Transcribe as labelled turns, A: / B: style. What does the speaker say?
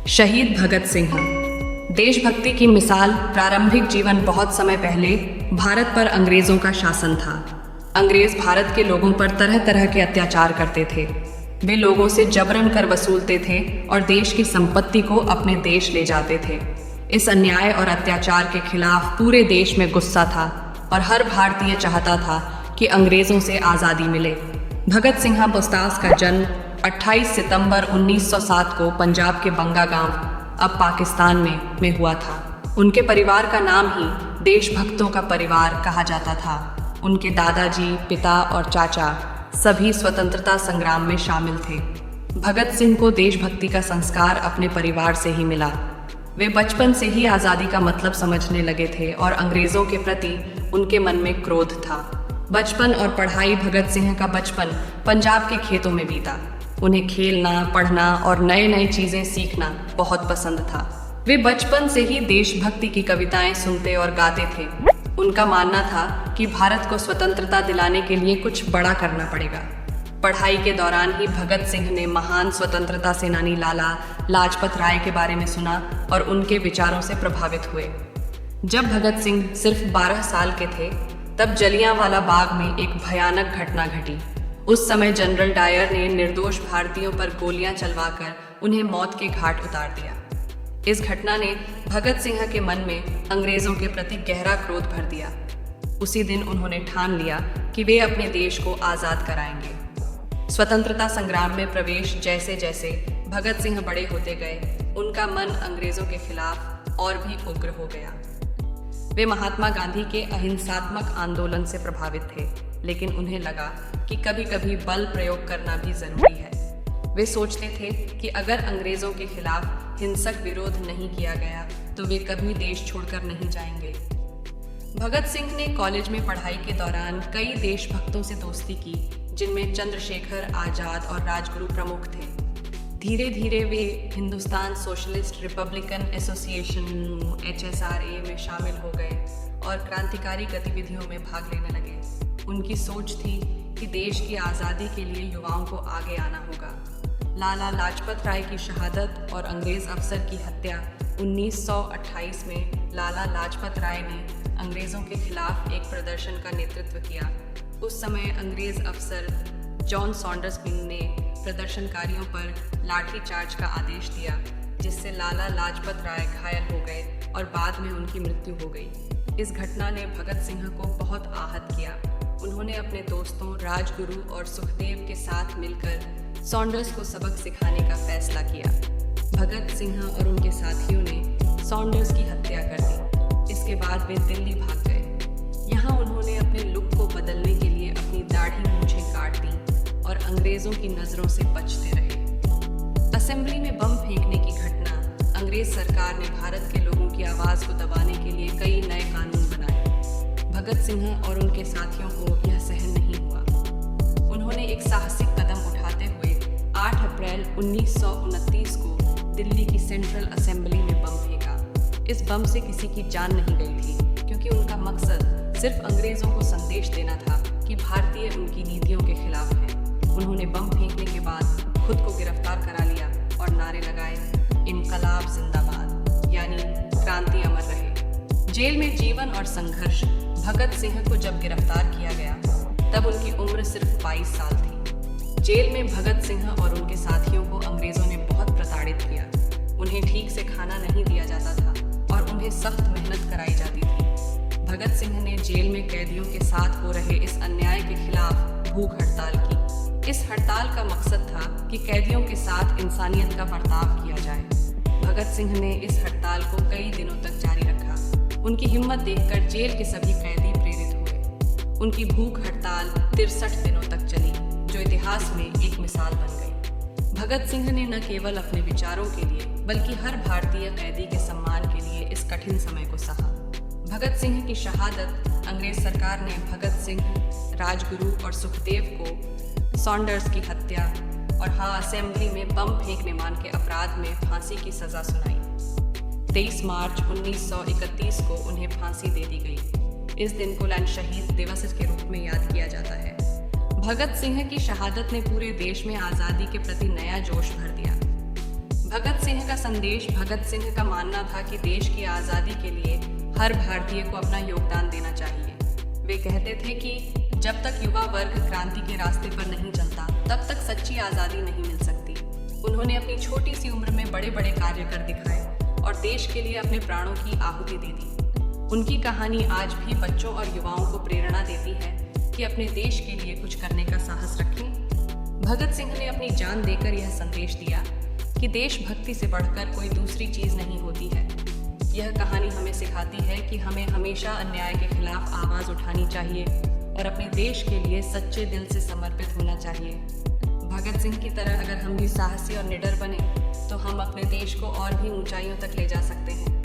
A: शहीद भगत सिंह। देशभक्ति की मिसाल। प्रारंभिक जीवन। बहुत समय पहले भारत पर अंग्रेजों का शासन था। अंग्रेज भारत के लोगों पर तरह तरह के अत्याचार करते थे। वे लोगों से जबरन कर वसूलते थे और देश की संपत्ति को अपने देश ले जाते थे। इस अन्याय और अत्याचार के खिलाफ पूरे देश में गुस्सा था और हर भारतीय चाहता था कि अंग्रेजों से आज़ादी मिले। भगत सिंह बोस्तास का जन्म 28 सितंबर 1907 को पंजाब के बंगा गांव, अब पाकिस्तान में हुआ था। उनके परिवार का नाम ही देशभक्तों का परिवार कहा जाता था। उनके दादाजी, पिता और चाचा सभी स्वतंत्रता संग्राम में शामिल थे। भगत सिंह को देशभक्ति का संस्कार अपने परिवार से ही मिला। वे बचपन से ही आज़ादी का मतलब समझने लगे थे और अंग्रेज़ों के प्रति उनके मन में क्रोध था। बचपन और पढ़ाई। भगत सिंह का बचपन पंजाब के खेतों में बीता। उन्हें खेलना, पढ़ना और नए नए चीज़ें सीखना बहुत पसंद था। वे बचपन से ही देशभक्ति की कविताएं सुनते और गाते थे। उनका मानना था कि भारत को स्वतंत्रता दिलाने के लिए कुछ बड़ा करना पड़ेगा। पढ़ाई के दौरान ही भगत सिंह ने महान स्वतंत्रता सेनानी लाला लाजपत राय के बारे में सुना और उनके विचारों से प्रभावित हुए। जब भगत सिंह सिर्फ 12 साल के थे, तब जलियांवाला बाग में एक भयानक घटना घटी। उस समय जनरल डायर ने निर्दोष भारतीयों पर गोलियां चलवाकर उन्हें मौत के घाट उतार दिया। इस घटना ने भगत सिंह के मन में अंग्रेजों के प्रति गहरा क्रोध भर दिया। उसी दिन उन्होंने ठान लिया कि वे अपने देश को आज़ाद कराएंगे। स्वतंत्रता संग्राम में प्रवेश। जैसे जैसे भगत सिंह बड़े होते गए, उनका मन अंग्रेजों के खिलाफ और भी उग्र हो गया। वे महात्मा गांधी के अहिंसात्मक आंदोलन से प्रभावित थे, लेकिन उन्हें लगा कि कभी कभी बल प्रयोग करना भी जरूरी है। वे सोचते थे कि अगर अंग्रेजों के खिलाफ हिंसक विरोध नहीं किया गया तो वे कभी देश छोड़कर नहीं जाएंगे। भगत सिंह ने कॉलेज में पढ़ाई के दौरान कई देशभक्तों से दोस्ती की, जिनमें चंद्रशेखर आजाद और राजगुरु प्रमुख थे। धीरे धीरे वे Hindustan socialist republican association HSRA में शामिल हो गए और क्रांतिकारी गतिविधियों में भाग लेने लगे। उनकी सोच थी कि देश की आज़ादी के लिए युवाओं को आगे आना होगा। लाला लाजपत राय की शहादत और अंग्रेज अफसर की हत्या। 1928 में लाला लाजपत राय ने अंग्रेज़ों के खिलाफ एक प्रदर्शन का नेतृत्व किया। उस समय अंग्रेज अफसर जॉन सॉन्डर्स ने प्रदर्शनकारियों पर लाठीचार्ज का आदेश दिया, जिससे लाला लाजपत राय घायल हो गए और बाद में उनकी मृत्यु हो गई। इस घटना ने भगत सिंह को बहुत आहत किया। उन्होंने अपने दोस्तों राजगुरु और सुखदेव के साथ मिलकर सॉन्डर्स को सबक सिखाने का फैसला किया। भगत सिंह और उनके साथियों ने सॉन्डर्स की हत्या कर दी। इसके बाद वे दिल्ली भाग गए। यहाँ उन्होंने अपने लुक को बदलने के लिए अपनी दाढ़ी मूंछें काट दी और अंग्रेजों की नज़रों से बचते रहे। असेंबली में बम फेंकने की घटना। अंग्रेज सरकार ने भारत के लोगों की आवाज़ को दबाने के लिए कई नए कानून बनाए। भगत सिंह और उनके साथियों को यह सहन नहीं हुआ। उन्होंने एक साहसिक कदम उठाते हुए 8 अप्रैल 1929 को दिल्ली की सेंट्रल असेंबली में बम फेंका। इस बम से किसी की जान नहीं गई थी, क्योंकि उनका मकसद सिर्फ अंग्रेजों को संदेश देना था कि भारतीय उनकी नीतियों के खिलाफ हैं। उन्होंने बम फेंकने के बाद खुद को गिरफ्तार करा लिया और नारे लगाए, इनकलाब जिंदाबाद, यानी क्रांति अमर रहे। जेल में जीवन और संघर्ष। भगत सिंह को जब गिरफ्तार किया गया, तब उनकी उम्र सिर्फ 22 साल थी। जेल में भगत सिंह और उनके साथियों को अंग्रेजों ने बहुत प्रताड़ित किया। उन्हें ठीक से खाना नहीं दिया जाता था और उन्हें सख्त मेहनत कराई जाती थी। भगत सिंह ने जेल में कैदियों के साथ हो रहे इस अन्याय के खिलाफ भूख हड़ताल की। इस हड़ताल का मकसद था कि कैदियों के साथ इंसानियत का बर्ताव किया जाए। भगत सिंह ने इस हड़ताल को कई दिनों तक जारी रखा। उनकी हिम्मत देखकर जेल के सभी कैदी प्रेरित हुए। उनकी भूख हड़ताल 63 दिनों तक चली, जो इतिहास में एक मिसाल बन गई। भगत सिंह ने न केवल अपने विचारों के लिए, बल्कि हर भारतीय कैदी के सम्मान के लिए इस कठिन समय को सहा। भगत सिंह की शहादत। अंग्रेज सरकार ने भगत सिंह, राजगुरु और सुखदेव को सॉन्डर्स की हत्या और असेंबली में बम फेंकने मान के अपराध में फांसी की सजा सुनाई। 23 मार्च 1931 को उन्हें फांसी दे दी गई। इस दिन को लैंड शहीद दिवस के रूप में याद किया जाता है। भगत सिंह की शहादत ने पूरे देश में आज़ादी के प्रति नया जोश भर दिया। भगत सिंह का संदेश। भगत सिंह का मानना था कि देश की आज़ादी के लिए हर भारतीय को अपना योगदान देना चाहिए। वे कहते थे कि जब तक युवा वर्ग क्रांति के रास्ते पर नहीं चलता, तब तक सच्ची आज़ादी नहीं मिल सकती। उन्होंने अपनी छोटी सी उम्र में बड़े बड़े कार्य कर दिखाए और देश के लिए अपने प्राणों की आहुति दे दी। उनकी कहानी आज भी बच्चों और युवाओं को प्रेरणा देती है कि अपने देश के लिए कुछ करने का साहस रखें। भगत सिंह ने अपनी जान देकर यह संदेश दिया कि देशभक्ति से बढ़कर कोई दूसरी चीज़ नहीं होती है। यह कहानी हमें सिखाती है कि हमें हमेशा अन्याय के खिलाफ आवाज़ उठानी चाहिए और अपने देश के लिए सच्चे दिल से समर्पित होना चाहिए। भगत सिंह की तरह अगर हम भी साहसी और निडर बने तो हम अपने देश को और भी ऊंचाइयों तक ले जा सकते हैं।